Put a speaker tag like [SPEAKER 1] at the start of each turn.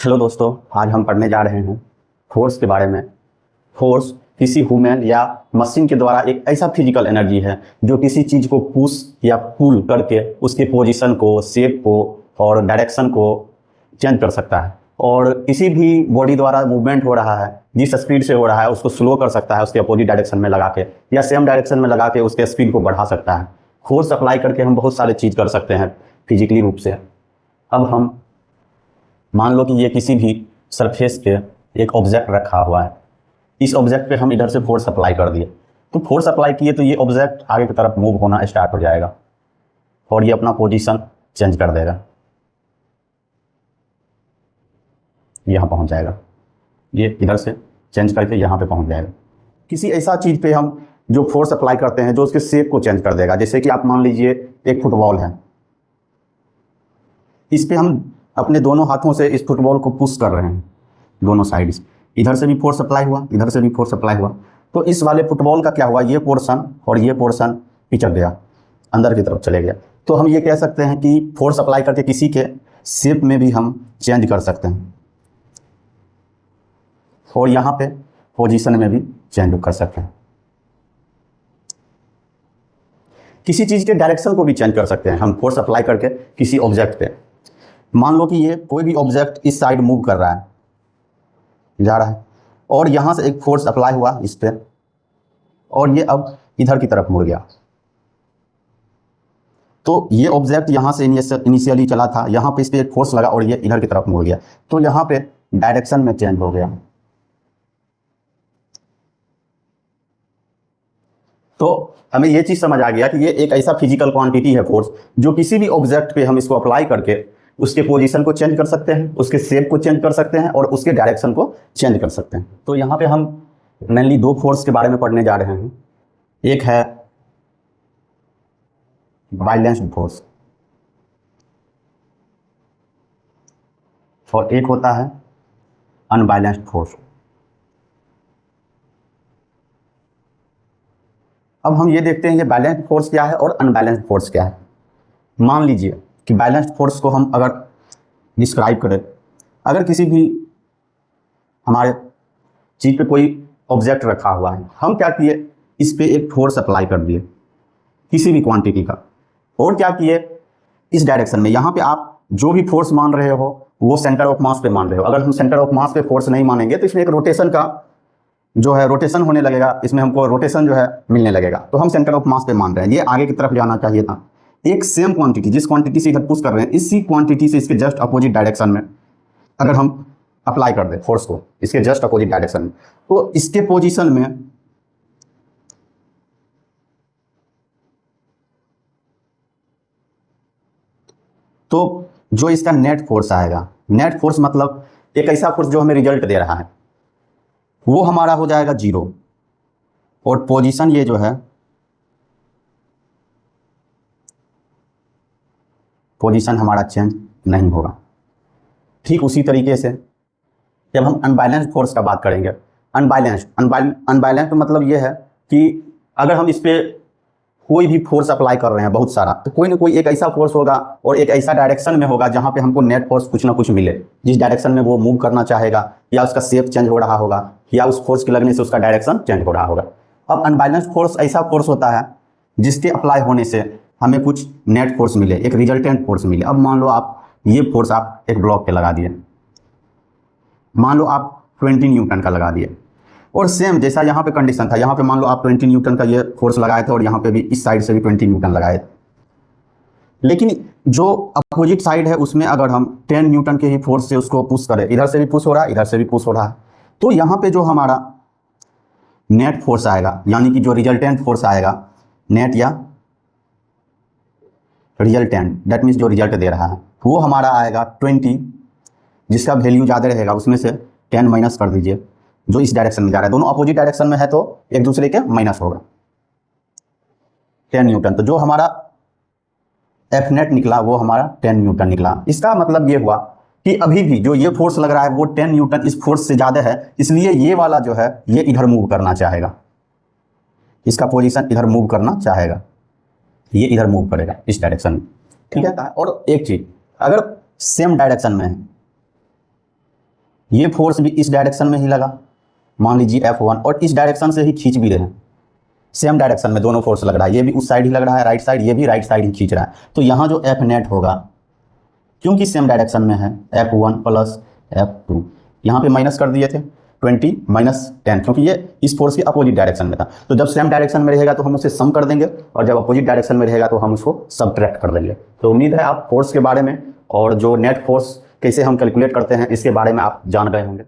[SPEAKER 1] Hello दोस्तों, आज हम पढ़ने जा रहे हैं फोर्स के बारे में। फोर्स किसी ह्यूमन या मशीन के द्वारा एक ऐसा फिजिकल एनर्जी है जो किसी चीज़ को पुश या पुल करके उसके पोजीशन को, शेप को और डायरेक्शन को चेंज कर सकता है। और किसी भी बॉडी द्वारा मूवमेंट हो रहा है, जिस स्पीड से हो रहा है उसको स्लो कर सकता है उसके अपोजिट डायरेक्शन में लगा के, या सेम डायरेक्शन में लगा के उसके स्पीड को बढ़ा सकता है। फोर्स अप्लाई करके हम बहुत सारे चीज़ कर सकते हैं फिजिकली रूप से। अब हम मान लो कि ये किसी भी सरफेस पे एक ऑब्जेक्ट रखा हुआ है। इस ऑब्जेक्ट पे हम इधर से फोर्स अप्लाई कर दिए, तो फोर्स अप्लाई किए तो ये ऑब्जेक्ट आगे की तरफ मूव होना स्टार्ट हो जाएगा और ये अपना पोजीशन चेंज कर देगा, यहाँ पहुँच जाएगा। ये इधर से चेंज करके यहाँ पे पहुँच जाएगा। किसी ऐसा चीज़ पे हम जो फोर्स अप्लाई करते हैं जो उसके शेप को चेंज कर देगा, जैसे कि आप मान लीजिए एक फुटबॉल है, इस पे हम अपने दोनों हाथों से इस फुटबॉल को पुश कर रहे हैं दोनों साइड से। इधर से भी फोर्स अप्लाई हुआ, इधर से भी फोर्स अप्लाई हुआ, तो इस वाले फुटबॉल का क्या हुआ, ये पोर्शन और ये पोर्शन पिचक गया, अंदर की तरफ चले गया। तो हम ये कह सकते हैं कि फोर्स अप्लाई करके किसी के शेप में भी हम चेंज कर सकते हैं और यहाँ पे पोजीशन में भी चेंज कर सकते हैं। किसी चीज़ के डायरेक्शन को भी चेंज कर सकते हैं हम फोर्स अप्लाई करके किसी ऑब्जेक्ट पे। मान लो कि ये कोई भी ऑब्जेक्ट इस साइड मूव कर रहा है, जा रहा है, और यहाँ से एक फोर्स अप्लाई हुआ इस पे और ये अब इधर की तरफ मुड़ गया। तो ये ऑब्जेक्ट यहाँ से इनिशियली चला था, यहाँ पे इस पे एक फोर्स लगा और ये इधर की तरफ मुड़ गया, तो यहाँ पे डायरेक्शन में चेंज हो गया। तो हमें ये चीज़ समझ आ गया कि ये एक ऐसा फिजिकल क्वांटिटी है फोर्स, जो किसी भी ऑब्जेक्ट पे हम इसको अप्लाई करके उसके पोजीशन को चेंज कर सकते हैं, उसके शेप को चेंज कर सकते हैं और उसके डायरेक्शन को चेंज कर सकते हैं। तो यहाँ पे हम मेनली दो फोर्स के बारे में पढ़ने जा रहे हैं। एक है बैलेंस्ड फोर्स और एक होता है अनबैलेंस्ड फोर्स। अब हम ये देखते हैं ये बैलेंस्ड फोर्स क्या है और अनबैलेंस्ड फोर्स क्या है। मान लीजिए कि बैलेंस्ड फोर्स को हम अगर डिस्क्राइब करें, अगर किसी भी हमारे चीज़ पे कोई ऑब्जेक्ट रखा हुआ है, हम क्या किए, इस पे एक फोर्स अप्लाई कर दिए किसी भी क्वांटिटी का, और क्या किए, इस डायरेक्शन में। यहाँ पे आप जो भी फोर्स मान रहे हो वो सेंटर ऑफ मास पे मान रहे हो। अगर हम सेंटर ऑफ मास पे फोर्स नहीं मानेंगे तो इसमें एक रोटेशन का जो है रोटेशन होने लगेगा, इसमें हमको रोटेशन जो है मिलने लगेगा, तो हम सेंटर ऑफ मास पे मान रहे हैं। ये आगे की तरफ जाना चाहिए था। एक सेम क्वांटिटी, जिस क्वांटिटी से इधर पुश कर रहे हैं, इसी क्वांटिटी से इसके जस्ट अपोजिट डायरेक्शन में अगर हम अप्लाई कर दें फोर्स को, इसके जस्ट अपोजिट डायरेक्शन में, तो इसके पोजीशन में तो जो इसका नेट फोर्स आएगा, नेट फोर्स मतलब एक ऐसा फोर्स जो हमें रिजल्ट दे रहा है, वो हमारा हो जाएगा 0 और पोजीशन ये जो है पोजीशन हमारा चेंज नहीं होगा। ठीक उसी तरीके से जब हम अनबैलेंस्ड फोर्स का बात करेंगे, अनबैलेंस्ड मतलब ये है कि अगर हम इस पे कोई भी फोर्स अप्लाई कर रहे हैं बहुत सारा, तो कोई ना कोई एक ऐसा फोर्स होगा और एक ऐसा डायरेक्शन में होगा जहाँ पे हमको नेट फोर्स कुछ ना कुछ मिले, जिस डायरेक्शन में वो मूव करना चाहेगा, या उसका शेप चेंज हो रहा होगा, या उस फोर्स के लगने से उसका डायरेक्शन चेंज हो रहा होगा। अब अनबैलेंस्ड फोर्स ऐसा फोर्स होता है जिसके अप्लाई होने से हमें कुछ नेट फोर्स मिले, एक रिजल्टेंट फोर्स मिले। अब मान लो आप ये फोर्स आप एक ब्लॉक पे लगा दिए, मान लो आप 20 न्यूटन का लगा दिए, और सेम जैसा यहाँ पे कंडीशन था, यहाँ पे मान लो आप 20 न्यूटन का ये फोर्स लगाए थे और यहाँ पे भी इस साइड से भी 20 न्यूटन लगाए थे। लेकिन जो अपोजिट साइड है उसमें अगर हम 10 न्यूटन के ही फोर्स से उसको पुश करें, इधर से भी पुश हो रहा है, इधर से भी पुश हो रहा है, तो यहाँ पे जो हमारा नेट फोर्स आएगा, यानी कि जो रिजल्टेंट फोर्स आएगा, नेट या रिजल्टेंट, दैट मीन्स जो रिजल्ट दे रहा है, वो हमारा आएगा 20, जिसका वैल्यू ज़्यादा रहेगा उसमें से 10 माइनस कर दीजिए, जो इस डायरेक्शन में जा रहा है। दोनों अपोजिट डायरेक्शन में है तो एक दूसरे के माइनस होगा, 10 न्यूटन। तो जो हमारा एफ नेट निकला वो हमारा 10 न्यूटन निकला। इसका मतलब ये हुआ कि अभी भी जो ये फोर्स लग रहा है वो 10 न्यूटन इस फोर्स से ज़्यादा है, इसलिए ये वाला जो है ये इधर मूव करना चाहेगा, इसका पोजीशन इधर मूव करना चाहेगा, ये इधर मूव करेगा इस डायरेक्शन में, ठीक है। और एक चीज़, अगर सेम डायरेक्शन में है, ये फोर्स भी इस डायरेक्शन में ही लगा, मान लीजिए F1, और इस डायरेक्शन से ही खींच भी रहे हैं, सेम डायरेक्शन में दोनों फोर्स लग रहा है, ये भी उस साइड ही लग रहा है राइट साइड, ये भी राइट साइड ही खींच रहा है। तो यहाँ जो F नेट होगा, क्योंकि सेम डायरेक्शन में है, F1 प्लस F2, यहाँ पे माइनस कर दिए थे 20 माइनस 10, क्योंकि ये इस फोर्स के अपोजिट डायरेक्शन में था। तो जब सेम डायरेक्शन में रहेगा तो हम उसे सम कर देंगे, और जब अपोजिट डायरेक्शन में रहेगा तो हम उसको सबट्रैक्ट कर देंगे। तो उम्मीद है आप फोर्स के बारे में और जो नेट फोर्स कैसे हम कैलकुलेट करते हैं इसके बारे में आप जान गए होंगे।